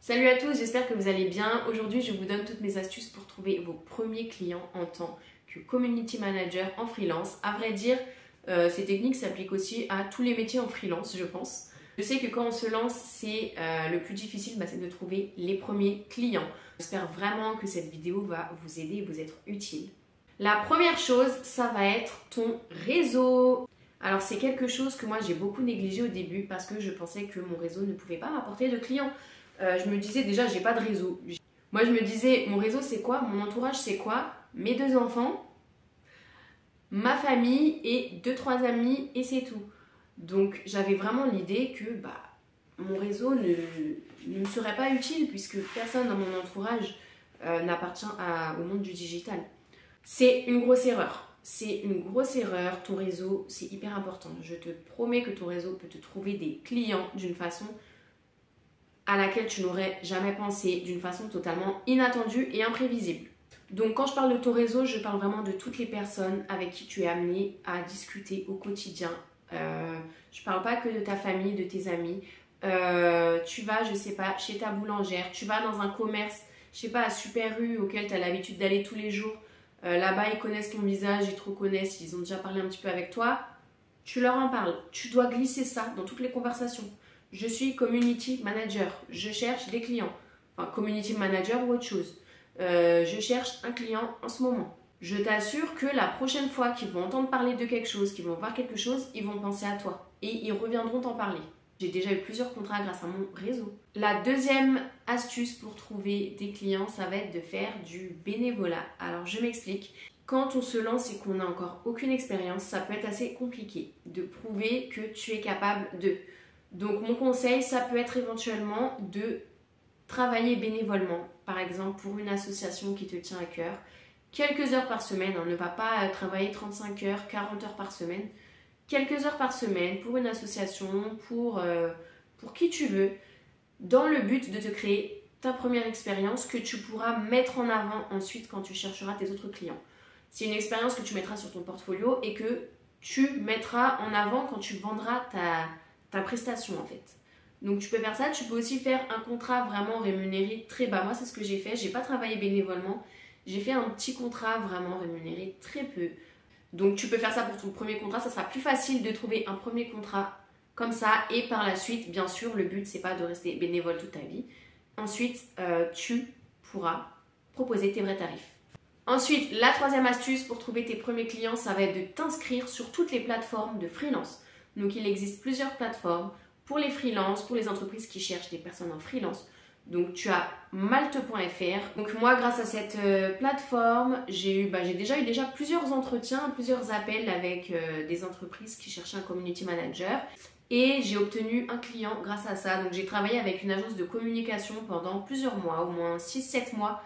Salut à tous, j'espère que vous allez bien. Aujourd'hui, je vous donne toutes mes astuces pour trouver vos premiers clients en tant que community manager en freelance. À vrai dire, ces techniques s'appliquent aussi à tous les métiers en freelance, je pense. Je sais que quand on se lance, c'est le plus difficile, c'est de trouver les premiers clients. J'espère vraiment que cette vidéo va vous aider et vous être utile. La première chose, ça va être ton réseau. Alors c'est quelque chose que moi j'ai beaucoup négligé au début parce que je pensais que mon réseau ne pouvait pas m'apporter de clients. Je me disais déjà j'ai pas de réseau. Moi je me disais mon réseau c'est quoi? Mon entourage c'est quoi? Mes 2 enfants, ma famille et 2-3 amis et c'est tout. Donc j'avais vraiment l'idée que mon réseau ne me serait pas utile puisque personne dans mon entourage n'appartient au monde du digital. C'est une grosse erreur. C'est une grosse erreur. Ton réseau, c'est hyper important. Je te promets que ton réseau peut te trouver des clients d'une façon à laquelle tu n'aurais jamais pensé, d'une façon totalement inattendue et imprévisible. Donc quand je parle de ton réseau, je parle vraiment de toutes les personnes avec qui tu es amené à discuter au quotidien. Je parle pas que de ta famille, de tes amis. Tu vas, je sais pas, chez ta boulangère, tu vas dans un commerce, je sais pas, à Super U auquel tu as l'habitude d'aller tous les jours. Là-bas, ils connaissent ton visage, ils te reconnaissent, ils ont déjà parlé un petit peu avec toi. Tu leur en parles. Tu dois glisser ça dans toutes les conversations. Je suis community manager, je cherche des clients. Enfin, community manager ou autre chose. Je cherche un client en ce moment. Je t'assure que la prochaine fois qu'ils vont entendre parler de quelque chose, qu'ils vont voir quelque chose, ils vont penser à toi. Et ils reviendront t'en parler. J'ai déjà eu plusieurs contrats grâce à mon réseau. La deuxième astuce pour trouver des clients, ça va être de faire du bénévolat. Alors je m'explique. Quand on se lance et qu'on n'a encore aucune expérience, ça peut être assez compliqué de prouver que tu es capable de. Donc mon conseil, ça peut être éventuellement de travailler bénévolement. Par exemple pour une association qui te tient à cœur. Quelques heures par semaine, on ne va pas travailler 35 heures, 40 heures par semaine. Quelques heures par semaine pour une association, pour qui tu veux, dans le but de te créer ta première expérience que tu pourras mettre en avant ensuite quand tu chercheras tes autres clients. C'est une expérience que tu mettras sur ton portfolio et que tu mettras en avant quand tu vendras ta prestation en fait. Donc tu peux faire ça, tu peux aussi faire un contrat vraiment rémunéré très bas. Moi c'est ce que j'ai fait, j'ai pas travaillé bénévolement, j'ai fait un petit contrat vraiment rémunéré très peu. Donc tu peux faire ça pour ton premier contrat, ça sera plus facile de trouver un premier contrat comme ça et par la suite, bien sûr, le but c'est pas de rester bénévole toute ta vie. Ensuite, tu pourras proposer tes vrais tarifs. Ensuite, la troisième astuce pour trouver tes premiers clients, ça va être de t'inscrire sur toutes les plateformes de freelance. Donc il existe plusieurs plateformes pour les freelances, pour les entreprises qui cherchent des personnes en freelance. Donc tu as malte.fr. Donc moi grâce à cette plateforme, j'ai déjà eu plusieurs entretiens, plusieurs appels avec des entreprises qui cherchaient un community manager. Et j'ai obtenu un client grâce à ça. Donc j'ai travaillé avec une agence de communication pendant plusieurs mois, au moins 6-7 mois.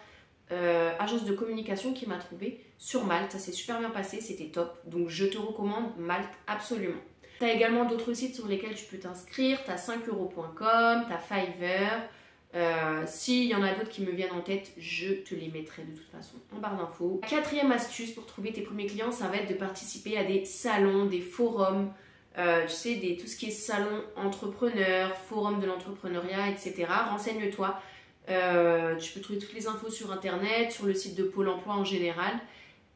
Agence de communication qui m'a trouvé sur Malte. Ça s'est super bien passé, c'était top. Donc je te recommande Malte absolument. Tu as également d'autres sites sur lesquels tu peux t'inscrire. Tu as 5euros.com, tu as Fiverr. S'il y en a d'autres qui me viennent en tête, je te les mettrai de toute façon en barre d'infos. La quatrième astuce pour trouver tes premiers clients, ça va être de participer à des salons, des forums, tu sais, tout ce qui est salon entrepreneur, forum de l'entrepreneuriat, etc. Renseigne-toi. Tu peux trouver toutes les infos sur internet, sur le site de Pôle emploi en général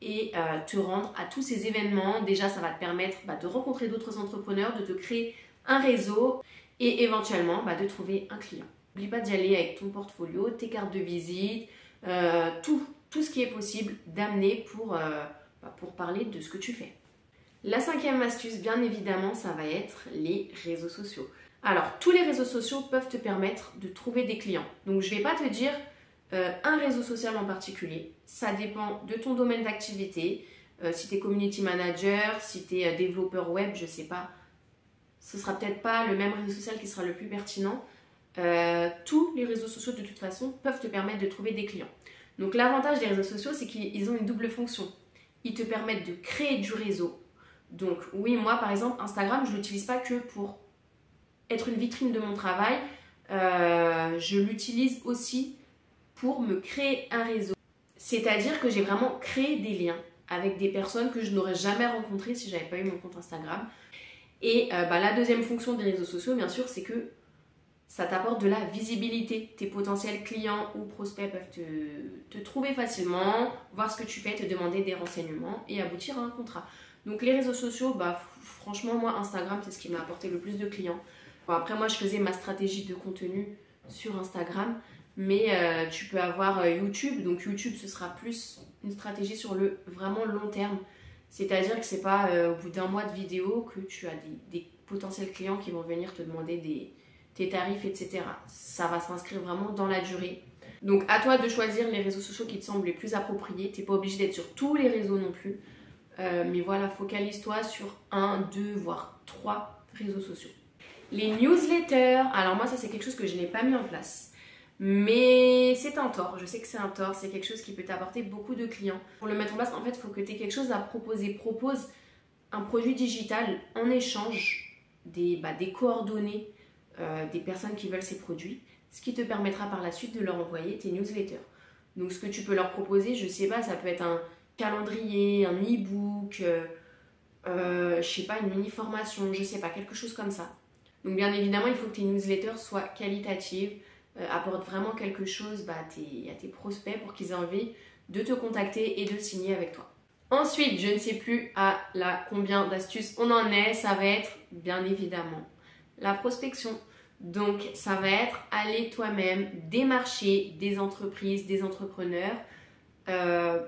et te rendre à tous ces événements. Déjà, ça va te permettre de rencontrer d'autres entrepreneurs, de te créer un réseau et éventuellement de trouver un client. N'oublie pas d'y aller avec ton portfolio, tes cartes de visite, tout ce qui est possible d'amener pour parler de ce que tu fais. La cinquième astuce, bien évidemment, ça va être les réseaux sociaux. Alors, tous les réseaux sociaux peuvent te permettre de trouver des clients. Donc, je ne vais pas te dire un réseau social en particulier. Ça dépend de ton domaine d'activité. Si tu es community manager, si tu es développeur web, je ne sais pas. Ce ne sera peut-être pas le même réseau social qui sera le plus pertinent. Tous les réseaux sociaux de toute façon peuvent te permettre de trouver des clients. Donc l'avantage des réseaux sociaux, c'est qu'ils ont une double fonction. Ils te permettent de créer du réseau. Donc oui, moi par exemple, Instagram, je ne l'utilise pas que pour être une vitrine de mon travail. Je l'utilise aussi pour me créer un réseau. C'est-à-dire que j'ai vraiment créé des liens avec des personnes que je n'aurais jamais rencontrées si je n'avais pas eu mon compte Instagram. Et la deuxième fonction des réseaux sociaux, bien sûr, c'est que Ça t'apporte de la visibilité. Tes potentiels clients ou prospects peuvent te trouver facilement, voir ce que tu fais, te demander des renseignements et aboutir à un contrat. Donc les réseaux sociaux, bah, franchement, moi, Instagram, c'est ce qui m'a apporté le plus de clients. Bon, après, moi, je faisais ma stratégie de contenu sur Instagram, mais tu peux avoir YouTube. Donc YouTube, ce sera plus une stratégie sur le vraiment long terme. C'est-à-dire que c'est pas au bout d'un mois de vidéo que tu as des potentiels clients qui vont venir te demander tes tarifs, etc. Ça va s'inscrire vraiment dans la durée. Donc à toi de choisir les réseaux sociaux qui te semblent les plus appropriés. Tu n'es pas obligé d'être sur tous les réseaux non plus. Mais voilà, focalise-toi sur 1, 2, voire 3 réseaux sociaux. Les newsletters, alors moi ça c'est quelque chose que je n'ai pas mis en place. Mais c'est un tort, je sais que c'est un tort, c'est quelque chose qui peut t'apporter beaucoup de clients. Pour le mettre en place, en fait, il faut que tu aies quelque chose à proposer. Propose un produit digital en échange des coordonnées des personnes qui veulent ces produits, ce qui te permettra par la suite de leur envoyer tes newsletters. Donc ce que tu peux leur proposer, je sais pas, ça peut être un calendrier, un e-book, je sais pas, une mini-formation, je sais pas, quelque chose comme ça. Donc bien évidemment, il faut que tes newsletters soient qualitatives, apportent vraiment quelque chose à tes prospects pour qu'ils aient envie de te contacter et de signer avec toi. Ensuite, je ne sais plus à combien d'astuces on en est, ça va être bien évidemment la prospection. Donc ça va être aller toi-même démarcher des entreprises, des entrepreneurs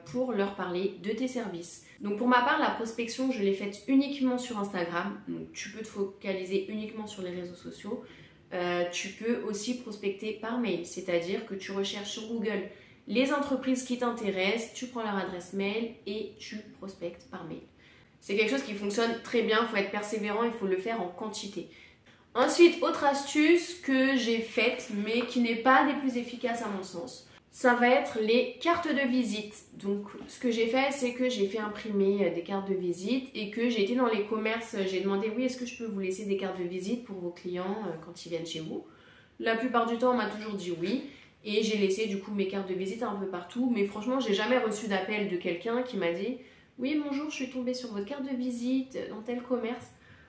pour leur parler de tes services. Donc pour ma part, la prospection, je l'ai faite uniquement sur Instagram. Donc tu peux te focaliser uniquement sur les réseaux sociaux. Tu peux aussi prospecter par mail, c'est-à-dire que tu recherches sur Google les entreprises qui t'intéressent, tu prends leur adresse mail et tu prospectes par mail. C'est quelque chose qui fonctionne très bien, il faut être persévérant, il faut le faire en quantité. Ensuite, autre astuce que j'ai faite mais qui n'est pas des plus efficaces à mon sens, ça va être les cartes de visite. Donc ce que j'ai fait, c'est que j'ai fait imprimer des cartes de visite et que j'ai été dans les commerces, j'ai demandé oui, est-ce que je peux vous laisser des cartes de visite pour vos clients quand ils viennent chez vous. La plupart du temps, on m'a toujours dit oui et j'ai laissé du coup mes cartes de visite un peu partout, mais franchement, j'ai jamais reçu d'appel de quelqu'un qui m'a dit oui, bonjour, je suis tombée sur votre carte de visite dans tel commerce.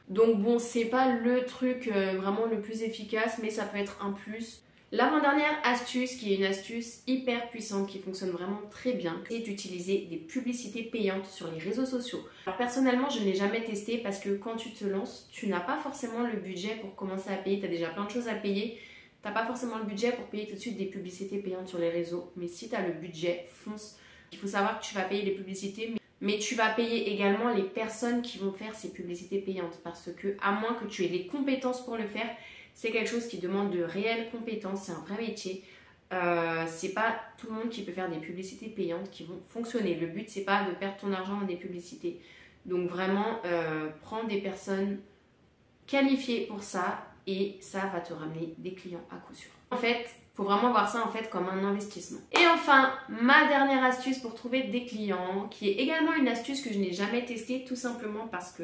Donc bon, c'est pas le truc vraiment le plus efficace, mais ça peut être un plus. L'avant-dernière astuce, qui est une astuce hyper puissante, qui fonctionne vraiment très bien, c'est d'utiliser des publicités payantes sur les réseaux sociaux. Alors personnellement, je ne l'ai jamais testé parce que quand tu te lances, tu n'as pas forcément le budget pour commencer à payer. Tu as déjà plein de choses à payer. Tu n'as pas forcément le budget pour payer tout de suite des publicités payantes sur les réseaux. Mais si tu as le budget, fonce. Il faut savoir que tu vas payer les publicités, mais tu vas payer également les personnes qui vont faire ces publicités payantes. Parce que, à moins que tu aies les compétences pour le faire, c'est quelque chose qui demande de réelles compétences, c'est un vrai métier. C'est pas tout le monde qui peut faire des publicités payantes qui vont fonctionner. Le but, c'est pas de perdre ton argent dans des publicités. Donc vraiment, prends des personnes qualifiées pour ça et ça va te ramener des clients à coup sûr. En fait, il faut vraiment voir ça comme un investissement. Et enfin, ma dernière astuce pour trouver des clients, qui est également une astuce que je n'ai jamais testée, tout simplement parce que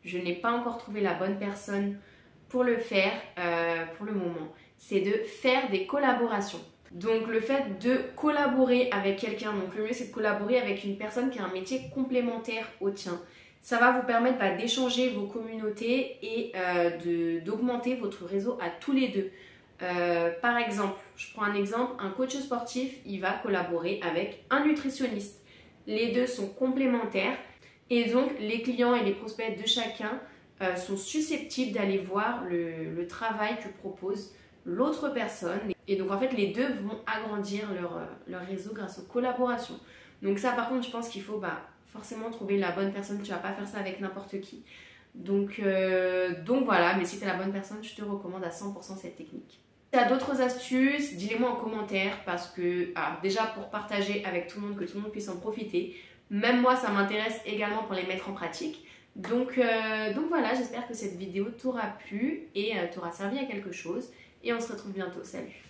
je n'ai pas encore trouvé la bonne personne pour le faire pour le moment, c'est de faire des collaborations. Donc le fait de collaborer avec quelqu'un, donc le mieux c'est de collaborer avec une personne qui a un métier complémentaire au tien. Ça va vous permettre d'échanger vos communautés et d'augmenter votre réseau à tous les deux. Par exemple, je prends un exemple, un coach sportif, il va collaborer avec un nutritionniste. Les deux sont complémentaires et donc les clients et les prospects de chacun sont susceptibles d'aller voir le travail que propose l'autre personne. Et donc en fait les deux vont agrandir leur réseau grâce aux collaborations. Donc ça par contre je pense qu'il faut forcément trouver la bonne personne. Tu vas pas faire ça avec n'importe qui. Donc voilà, mais si tu es la bonne personne, je te recommande à 100% cette technique. Si tu as d'autres astuces, dis-les-moi en commentaire parce que déjà pour partager avec tout le monde, que tout le monde puisse en profiter. Même moi ça m'intéresse également pour les mettre en pratique. Donc voilà, j'espère que cette vidéo t'aura plu et t'aura servi à quelque chose. Et on se retrouve bientôt. Salut!